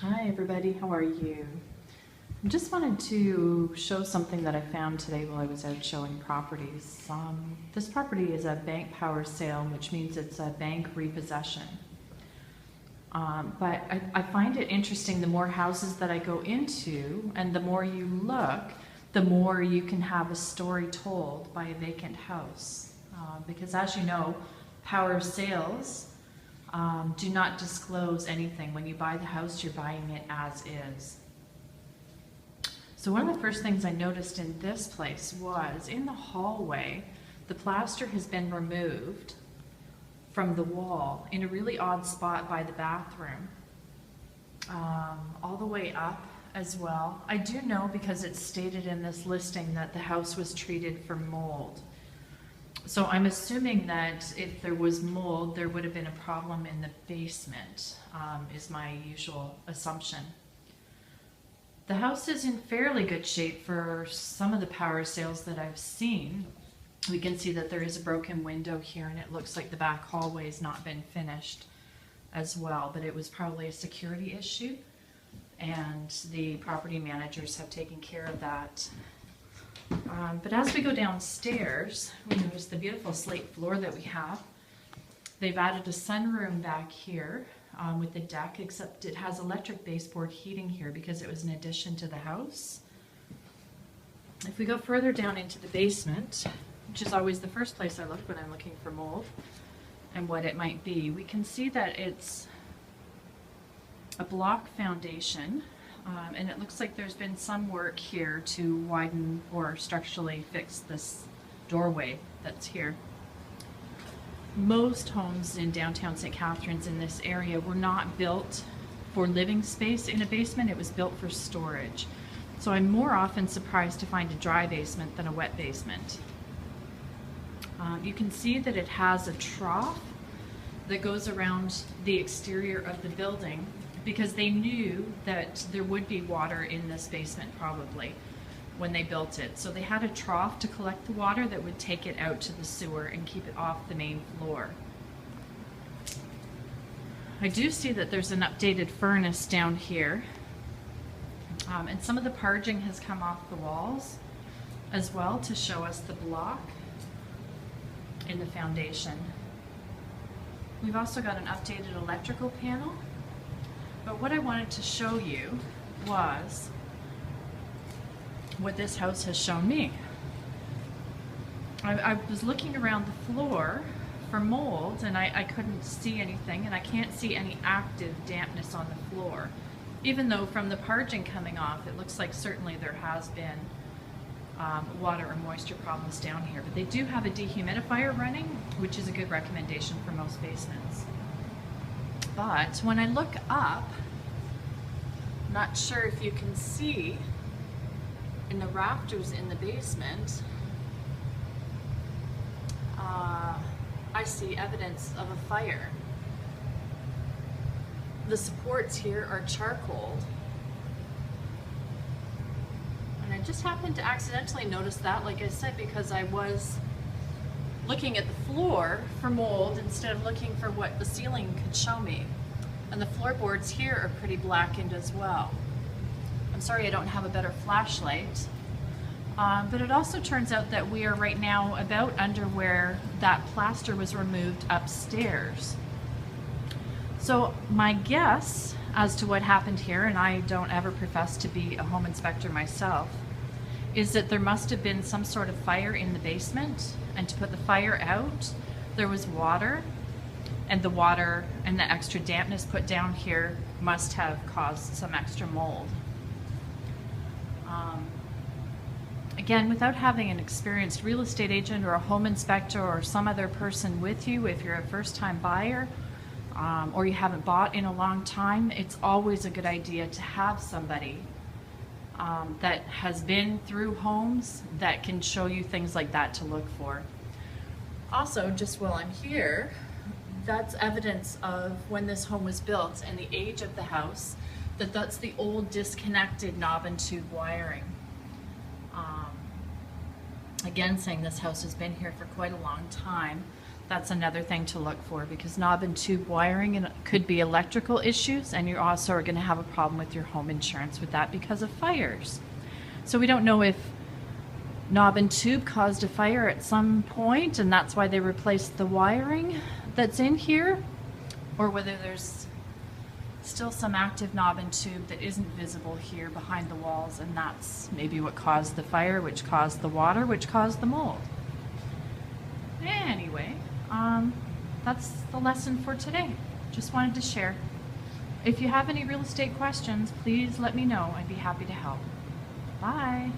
Hi everybody, how are you? I just wanted to show something that I found today while I was out showing properties. This property is a bank power sale, which means it's a bank repossession. But I find it interesting, the more houses that I go into and the more you look, the more you can have a story told by a vacant house. Because as you know, power sales do not disclose anything. When you buy the house, you're buying it as is. So one of the first things I noticed in this place was in the hallway, the plaster has been removed from the wall in a really odd spot by the bathroom, all the way up as well. I do know because it's stated in this listing that the house was treated for mold. So I'm assuming that if there was mold, there would have been a problem in the basement, is my usual assumption. The house is in fairly good shape for some of the power sales that I've seen. We can see that there is a broken window here, and it looks like the back hallway has not been finished as well, but it was probably a security issue, and the property managers have taken care of that. But as we go downstairs, we notice the beautiful slate floor that we have. They've added a sunroom back here with the deck, except it has electric baseboard heating here because it was an addition to the house. If we go further down into the basement, which is always the first place I look when I'm looking for mold and what it might be, we can see that it's a block foundation. And it looks like there's been some work here to widen or structurally fix this doorway that's here. Most homes in downtown St. Catharines in this area were not built for living space in a basement. It was built for storage. So I'm more often surprised to find a dry basement than a wet basement. You can see that it has a trough that goes around the exterior of the building, because they knew that there would be water in this basement probably when they built it. So they had a trough to collect the water that would take it out to the sewer and keep it off the main floor. I do see that there's an updated furnace down here, and some of the parging has come off the walls as well to show us the block in the foundation. We've also got an updated electrical panel. But what I wanted to show you was what this house has shown me. I was looking around the floor for mold, and I couldn't see anything, and I can't see any active dampness on the floor. Even though from the parging coming off, it looks like certainly there has been water or moisture problems down here. But they do have a dehumidifier running, which is a good recommendation for most basements. But when I look up, not sure if you can see in the rafters in the basement, I see evidence of a fire. The supports here are charcoal. And I just happened to accidentally notice that, like I said, because I was looking at the floor for mold instead of looking for what the ceiling could show me. And the floorboards here are pretty blackened as well. I'm sorry I don't have a better flashlight. But it also turns out that we are right now about under where that plaster was removed upstairs. So my guess as to what happened here, and I don't ever profess to be a home inspector myself, is that there must have been some sort of fire in the basement, and to put the fire out, there was water, and the water and the extra dampness put down here must have caused some extra mold. Again, without having an experienced real estate agent or a home inspector or some other person with you, if you're a first-time buyer or you haven't bought in a long time, it's always a good idea to have somebody that has been through homes that can show you things like that to look for. Also, just while I'm here, that's evidence of when this home was built and the age of the house, that's the old disconnected knob and tube wiring. Again, saying this house has been here for quite a long time. That's another thing to look for, because knob and tube wiring and could be electrical issues, and you also are going to have a problem with your home insurance with that because of fires. So we don't know if knob and tube caused a fire at some point and that's why they replaced the wiring that's in here, or whether there's still some active knob and tube that isn't visible here behind the walls, and that's maybe what caused the fire, which caused the water, which caused the mold. Anyway, that's the lesson for today. Just wanted to share. If you have any real estate questions, please let me know. I'd be happy to help. Bye.